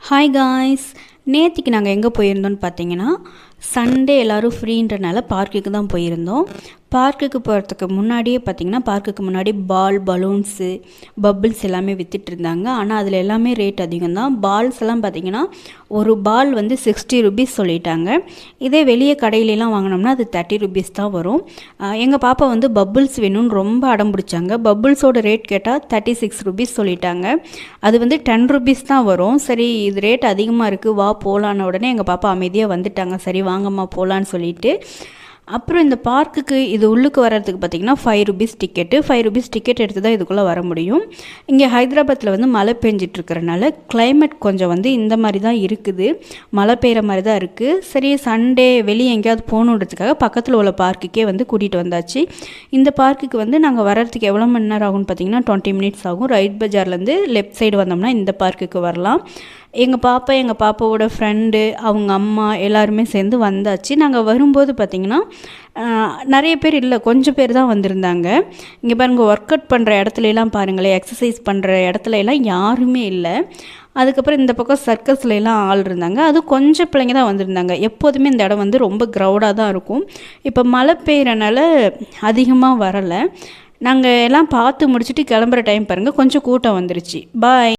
Hi guys, நேற்றுக்கு நாங்கள் எங்கே போயிருந்தோம்னு பார்த்தீங்கன்னா, சண்டே எல்லோரும் ஃப்ரீன்றனால பார்க்குக்கு தான் போயிருந்தோம். பார்க்குக்கு போகிறதுக்கு முன்னாடியே பார்த்திங்கன்னா, பார்க்குக்கு முன்னாடி பால், பலூன்ஸு, பப்பிள்ஸ் எல்லாமே விற்றுட்டு இருந்தாங்க. ஆனால் அதில் எல்லாமே ரேட் அதிகம் தான். பால்ஸ் எல்லாம் பார்த்திங்கன்னா, ஒரு பால் வந்து 60 ருபீஸ் சொல்லிட்டாங்க. இதே வெளியே கடையிலலாம் வாங்கினோம்னா அது 30 ருபீஸ் தான் வரும். எங்கள் பாப்பா வந்து பப்பிள்ஸ் வேணும்னு ரொம்ப அடம் பிடிச்சாங்க. பப்பிள்ஸோட ரேட் கேட்டால் 36 ருபீஸ் சொல்லிட்டாங்க. அது வந்து 10 ருபீஸ் தான் வரும். சரி, இது ரேட் அதிகமாக இருக்குது, வா போகலான்னு உடனே எங்கள் பாப்பா அமைதியாக வந்துட்டாங்க. சரி வாங்கம்மா போகலான்னு சொல்லிட்டு. அப்புறம் இந்த பார்க்குக்கு இது உள்ளுக்கு வர்றதுக்கு பார்த்திங்கன்னா 5 ருபீஸ் டிக்கெட்டு. 5 ருபீஸ் டிக்கெட் எடுத்து தான் இதுக்குள்ளே வர முடியும். இங்கே ஹைதராபாத்தில் வந்து மழை பெஞ்சிட்ருக்கிறனால கிளைமேட் கொஞ்சம் வந்து இந்த மாதிரி தான் இருக்குது, மழை பெய்கிற மாதிரி தான் இருக்குது. சரி, சண்டே வெளியே எங்கேயாவது போகணுன்றதுக்காக பக்கத்தில் உள்ள பார்க்குக்கே வந்து கூட்டிகிட்டு வந்தாச்சு. இந்த பார்க்குக்கு வந்து நாங்கள் வர்றதுக்கு எவ்வளோ மணி நேரம் ஆகும்னு பார்த்திங்கன்னா 20 மினிட்ஸ் ஆகும். ரைட் பஜார்லேருந்து லெஃப்ட் சைடு வந்தோம்னா இந்த பார்க்குக்கு வரலாம். எங்கள் பாப்பாவோட ஃப்ரெண்டு, அவங்க அம்மா எல்லாருமே சேர்ந்து வந்தாச்சு. நாங்கள் வரும்போது பார்த்திங்கன்னா நிறைய பேர் இல்லை, கொஞ்சம் பேர் தான் வந்திருந்தாங்க. இங்கே பாருங்கள், ஒர்க் அவுட் பண்ணுற இடத்துலலாம் பாருங்களேன், எக்ஸசைஸ் பண்ணுற இடத்துலலாம் யாருமே இல்லை. அதுக்கப்புறம் இந்த பக்கம் சர்க்கஸ்லாம் ஆள் இருந்தாங்க. அதுவும் கொஞ்சம் பிள்ளைங்க தான் வந்திருந்தாங்க. எப்போதுமே இந்த இடம் வந்து ரொம்ப க்ரௌடாக தான் இருக்கும். இப்போ மழை பெய்கிறனால அதிகமாக வரலை. நாங்கள் எல்லாம் பார்த்து முடிச்சுட்டு கிளம்புற டைம் பாருங்கள், கொஞ்சம் கூட்டம் வந்துருச்சு. பாய்.